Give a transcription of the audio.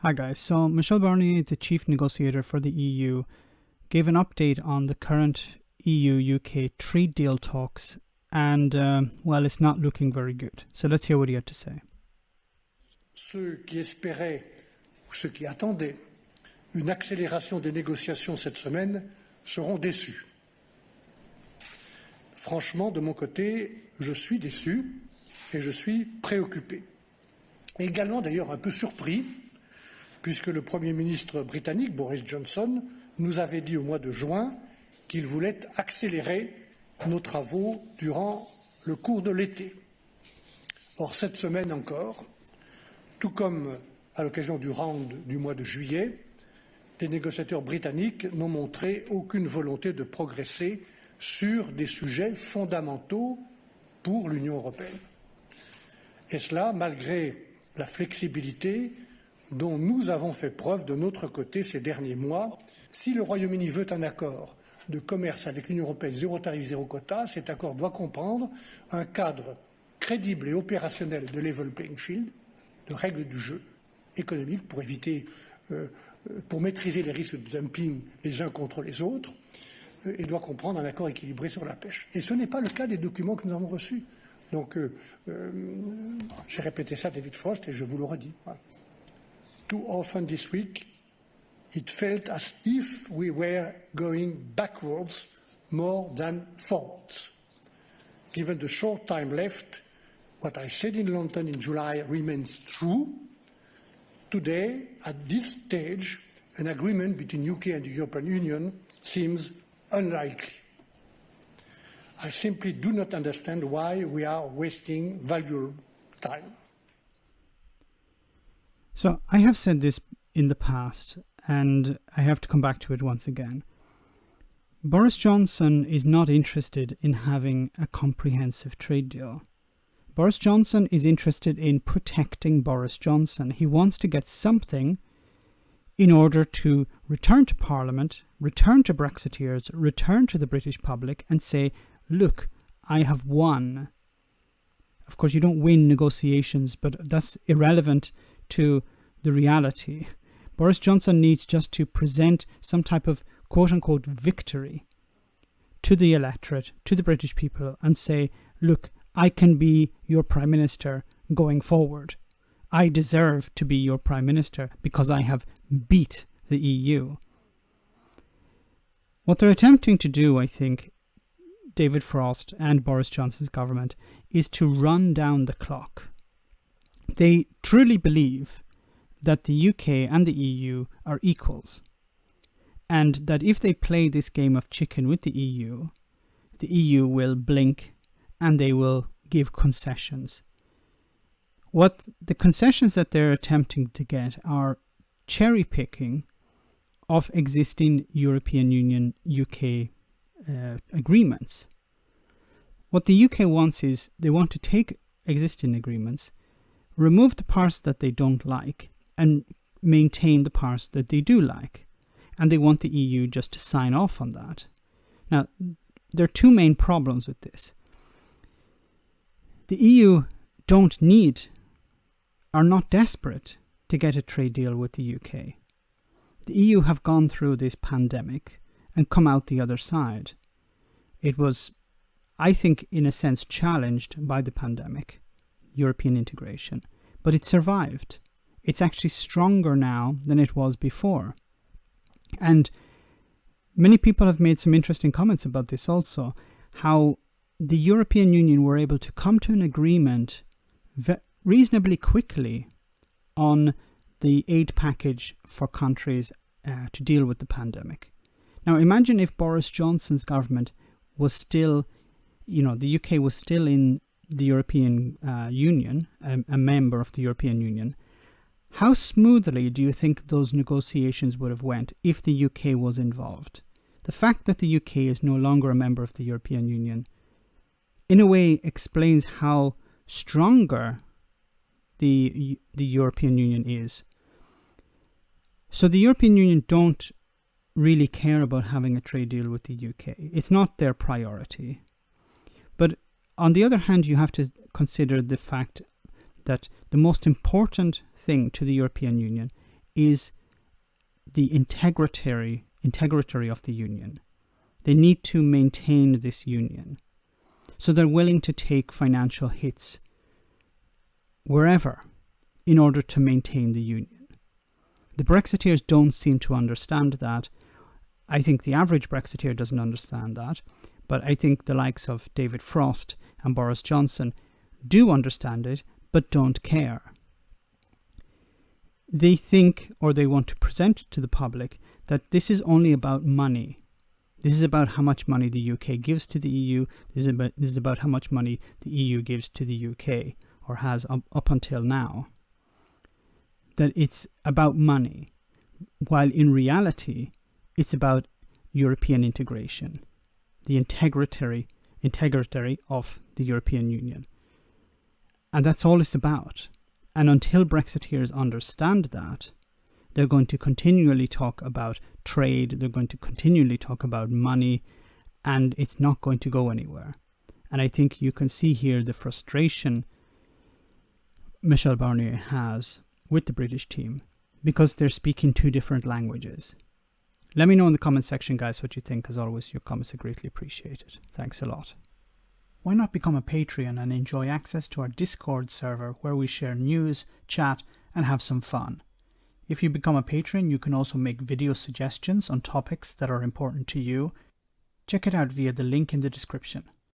Hi guys, so Michel Barnier, the chief negotiator for the EU, gave an update on the current EU-UK trade deal talks and, well, it's not looking very good. So let's hear what he had to say. Ceux qui espéraient ou ceux qui attendaient une accélération des négociations cette semaine seront déçus. Franchement, de mon côté, je suis déçu et je suis préoccupé. Également d'ailleurs un peu surpris, puisque le Premier ministre britannique, Boris Johnson, nous avait dit au mois de juin qu'il voulait accélérer nos travaux durant le cours de l'été. Or, cette semaine encore, tout comme à l'occasion du round du mois de juillet, les négociateurs britanniques n'ont montré aucune volonté de progresser sur des sujets fondamentaux pour l'Union européenne. Et cela malgré la flexibilité dont nous avons fait preuve de notre côté ces derniers mois. Si le Royaume-Uni veut un accord de commerce avec l'Union européenne, zéro tarif, zéro quota, cet accord doit comprendre un cadre crédible et opérationnel de level playing field, de règles du jeu économique pour éviter, pour maîtriser les risques de dumping les uns contre les autres, et doit comprendre un accord équilibré sur la pêche. Et ce n'est pas le cas des documents que nous avons reçus. Donc, j'ai répété ça à David Frost et je vous le redis. Voilà. Too often this week, it felt as if we were going backwards more than forwards. Given the short time left, what I said in London in July remains true. Today, at this stage, an agreement between UK and the European Union seems unlikely. I simply do not understand why we are wasting valuable time. So I have said this in the past, and I have to come back to it once again. Boris Johnson is not interested in having a comprehensive trade deal. Boris Johnson is interested in protecting Boris Johnson. He wants to get something in order to return to Parliament, return to Brexiteers, return to the British public and say, look, I have won. Of course, you don't win negotiations, but that's irrelevant to the reality. Boris Johnson needs just to present some type of quote-unquote victory to the electorate, to the British people, and say, look, I can be your Prime Minister going forward. I deserve to be your Prime Minister because I have beat the EU. What they're attempting to do, I think, David Frost and Boris Johnson's government, is to run down the clock. They truly believe that the UK and the EU are equals, and that if they play this game of chicken with the EU will blink and they will give concessions. What the concessions that they're attempting to get are cherry picking of existing European Union UK agreements. What the UK wants is they want to take existing agreements, remove the parts that they don't like, and maintain the parts that they do like. And they want the EU just to sign off on that. Now, there are two main problems with this. The EU are not desperate to get a trade deal with the UK. The EU have gone through this pandemic and come out the other side. It was, I think, in a sense, challenged by the pandemic, European integration, but it survived. It's actually stronger now than it was before. And many people have made some interesting comments about this also, how the European Union were able to come to an agreement reasonably quickly on the aid package for countries to deal with the pandemic. Now imagine if Boris Johnson's government was still, the UK was still in the European Union, a member of the European Union. How smoothly do you think those negotiations would have went if the UK was involved? The fact that the UK is no longer a member of the European Union, in a way, explains how stronger the European Union is. So the European Union don't really care about having a trade deal with the UK. It's not their priority. But on the other hand, you have to consider the fact that the most important thing to the European Union is the integrity of the union. They need to maintain this union. So they're willing to take financial hits wherever in order to maintain the union. The Brexiteers don't seem to understand that. I think the average Brexiteer doesn't understand that, but I think the likes of David Frost and Boris Johnson do understand it, but don't care. They think, or they want to present to the public, that this is only about money. This is about how much money the UK gives to the EU. This is about how much money the EU gives to the UK, or has up until now. That it's about money, while in reality, it's about European integration, the integrity of the European Union. And that's all it's about. And until Brexiteers understand that, they're going to continually talk about trade, they're going to continually talk about money, and it's not going to go anywhere. And I think you can see here the frustration Michel Barnier has with the British team, because they're speaking two different languages. Let me know in the comment section, guys, what you think. As always, your comments are greatly appreciated. Thanks a lot. Why not become a Patreon and enjoy access to our Discord server where we share news, chat, and have some fun. If you become a patron, you can also make video suggestions on topics that are important to you. Check it out via the link in the description.